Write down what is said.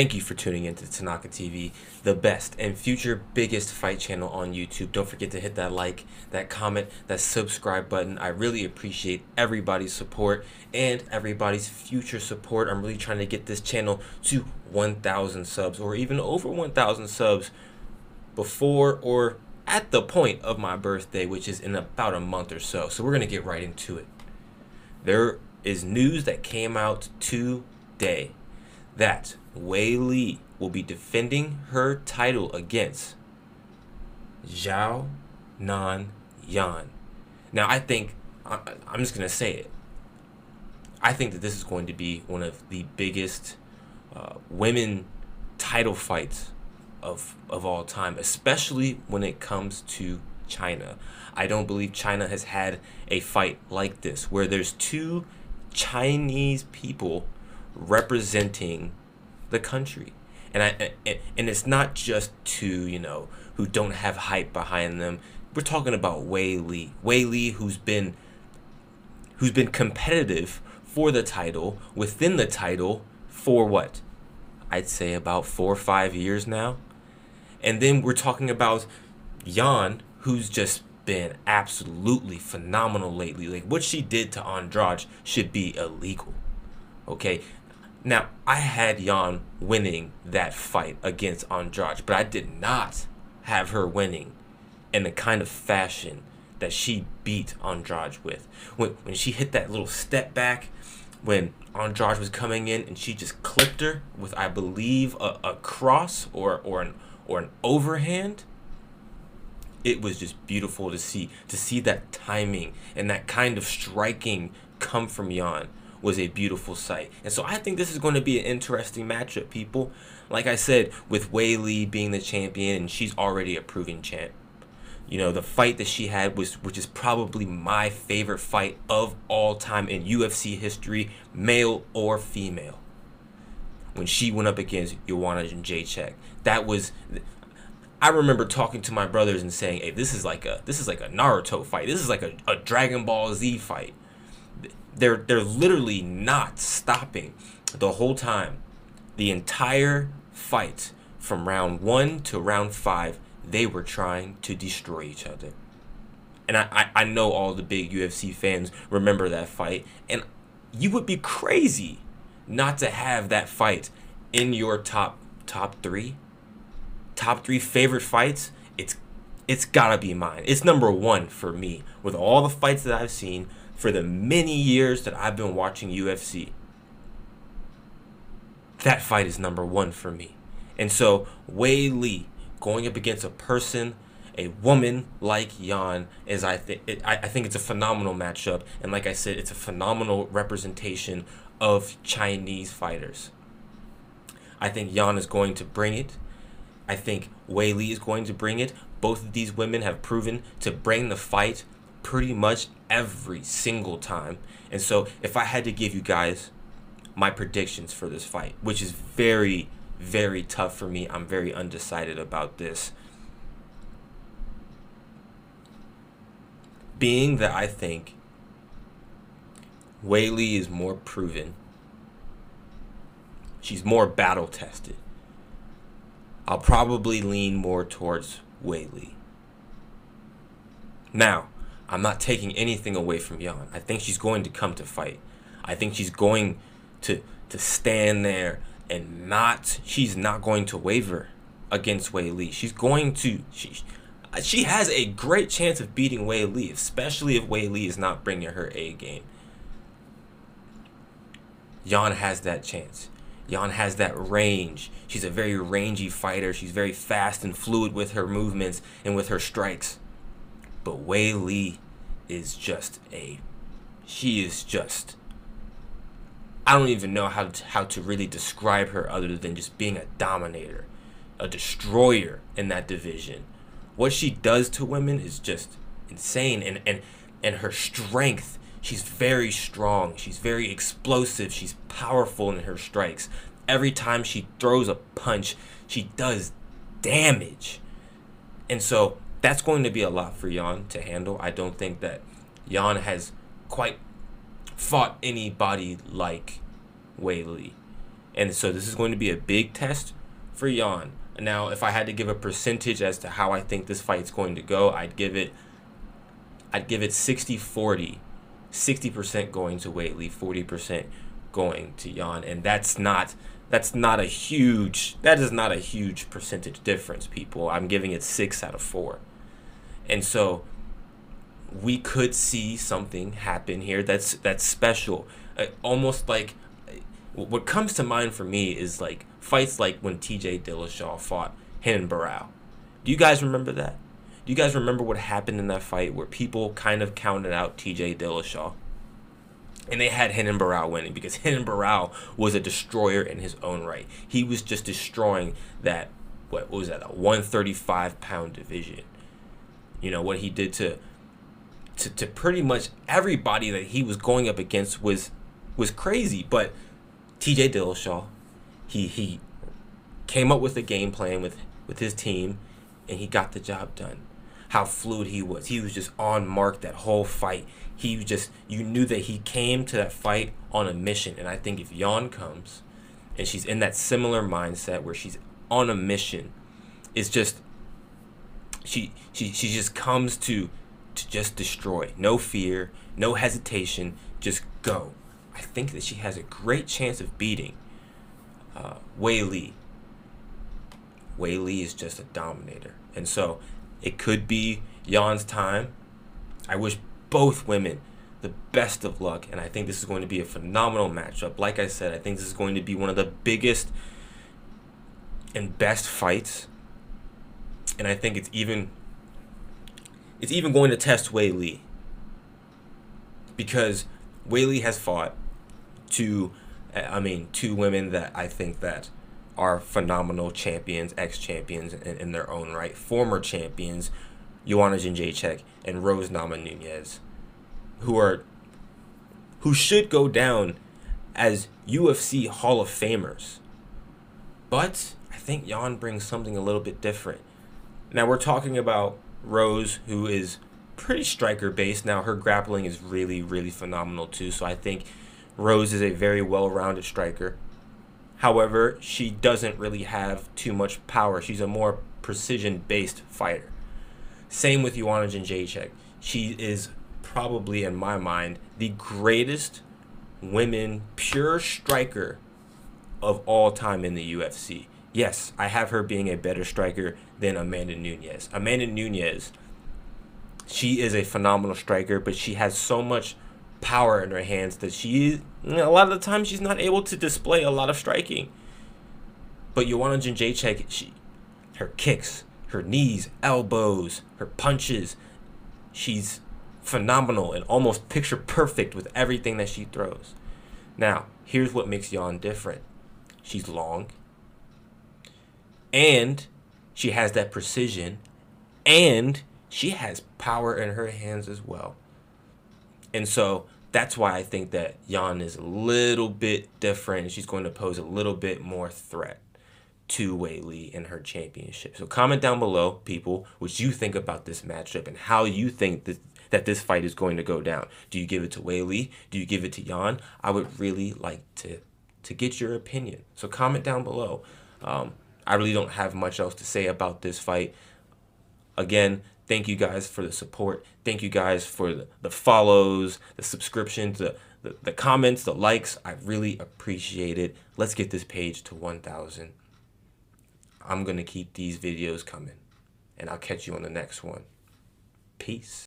Thank you for tuning into Tanaka TV, the best and future biggest fight channel on YouTube. Don't forget to hit that like, that comment, that subscribe button. I really appreciate everybody's support and everybody's future support. I'm really trying to get this channel to 1,000 subs or even over 1,000 subs before or at the point of my birthday, which is in about a month or so. So we're going to get right into it. There is news that came out today that Weili will be defending her title against Xiaonan. Now, I think, I'm just going to say it, I think that this is going to be one of the biggest women title fights of all time, especially when it comes to China. I don't believe China has had a fight like this, where there's two Chinese people representing the country, and it's not just two, who don't have hype behind them. We're talking about Weili, who's been competitive for the title, within the title, for what, I'd say about 4 or 5 years now. And then we're talking about Yan, who's just been absolutely phenomenal lately. Like, what she did to Andrade should be illegal. Okay, now I had Yan winning that fight against Andrade, but I did not have her winning in the kind of fashion that she beat Andrade with. When she hit that little step back, when Andrade was coming in and she just clipped her with, I believe, a cross or an overhand. It was just beautiful to see that timing and that kind of striking come from Yan was a beautiful sight. And so I think this is going to be an interesting matchup, people. Like I said, with Weili being the champion, and she's already a proven champ. The fight that she had which is probably my favorite fight of all time in UFC history, male or female. When she went up against Xiaonan and Jacek, I remember talking to my brothers and saying, "Hey, this is like a Naruto fight. This is like a Dragon Ball Z fight." They're literally not stopping the whole time. The entire fight from round 1 to round 5, they were trying to destroy each other. And I know all the big UFC fans remember that fight, and you would be crazy not to have that fight in your top 3 favorite fights. It's gotta be mine. It's number 1 for me with all the fights that I've seen for the many years that I've been watching UFC. That fight is number 1 for me. And so Weili going up against a woman like Yan, I think it's a phenomenal matchup. And like I said, it's a phenomenal representation of Chinese fighters. I think Yan is going to bring it. I think Weili is going to bring it. Both of these women have proven to bring the fight pretty much every single time. And so if I had to give you guys my predictions for this fight, which is very, very tough for me, I'm very undecided about this. Being that I think Weili is more proven, she's more battle tested, I'll probably lean more towards Weili. Now, I'm not taking anything away from Yan. I think she's going to come to fight. I think she's going to stand there and she's not going to waver against Weili. She has a great chance of beating Weili, especially if Weili is not bringing her A game. Yan has that chance. Yan has that range. She's a very rangy fighter. She's very fast and fluid with her movements and with her strikes. But Weili is I don't even know how to really describe her other than just being a dominator, a destroyer in that division. What she does to women is just insane. And her strength, she's very strong. She's very explosive. She's powerful in her strikes. Every time she throws a punch, she does damage. And so that's going to be a lot for Yan to handle. I don't think that Yan has quite fought anybody like Weili. And so this is going to be a big test for Yan. Now, if I had to give a percentage as to how I think this fight's going to go, I'd give it 60-40. 60% going to Weili, 40% going to Yan. And that is not a huge percentage difference, people. I'm giving it 6 out of 4. And so we could see something happen here that's special. Almost like, what comes to mind for me is like fights like when TJ Dillashaw fought Renan Barão. Do you guys remember that? Do you guys remember what happened in that fight where people kind of counted out TJ Dillashaw? And they had Renan Barão winning because Renan Barão was a destroyer in his own right. He was just destroying that, what was that, a 135-pound division. You know, what he did to pretty much everybody that he was going up against was crazy. But TJ Dillashaw, he came up with a game plan with his team, and he got the job done. How fluid he was. He was just on mark that whole fight. He was just, you knew that he came to that fight on a mission. And I think if Yan comes and she's in that similar mindset where she's on a mission, it's just, she just comes to just destroy. No fear, no hesitation, just go. I think that she has a great chance of beating Weili. Weili is just a dominator. And so it could be Yan's time. I wish both women the best of luck, and I think this is going to be a phenomenal matchup. Like I said, I think this is going to be one of the biggest and best fights, and I think it's even going to test Weili, because Weili has fought two women that I think that are phenomenal champions, ex-champions in their own right, former champions, Joanna Jędrzejczyk and Rose Namajunas, who should go down as UFC Hall of Famers. But I think Yan brings something a little bit different. Now we're talking about Rose, who is pretty striker-based. Now her grappling is really, really phenomenal too, so I think Rose is a very well-rounded striker. However, she doesn't really have too much power. She's a more precision-based fighter. Same with Joanna Jędrzejczyk. She is probably, in my mind, the greatest women pure striker of all time in the UFC. Yes, I have her being a better striker than Amanda Nunes. Amanda Nunes, she is a phenomenal striker, but she has so much power in her hands that a lot of the time she's not able to display a lot of striking. But Joanna Jędrzejczyk, her kicks, her knees, elbows, her punches, she's phenomenal and almost picture perfect with everything that she throws. Now, here's what makes Yan different. She's long, and she has that precision, and she has power in her hands as well. And so that's why I think that Yan is a little bit different, and she's going to pose a little bit more threat to Weili in her championship. So comment down below, people, what you think about this matchup and how you think that this fight is going to go down. Do you give it to Weili? Do you give it to Yan? I would really like to get your opinion. So comment down below. I really don't have much else to say about this fight. Again, thank you guys for the support. Thank you guys for the follows, the subscriptions, the comments, the likes. I really appreciate it. Let's get this page to 1,000. I'm going to keep these videos coming, and I'll catch you on the next one. Peace.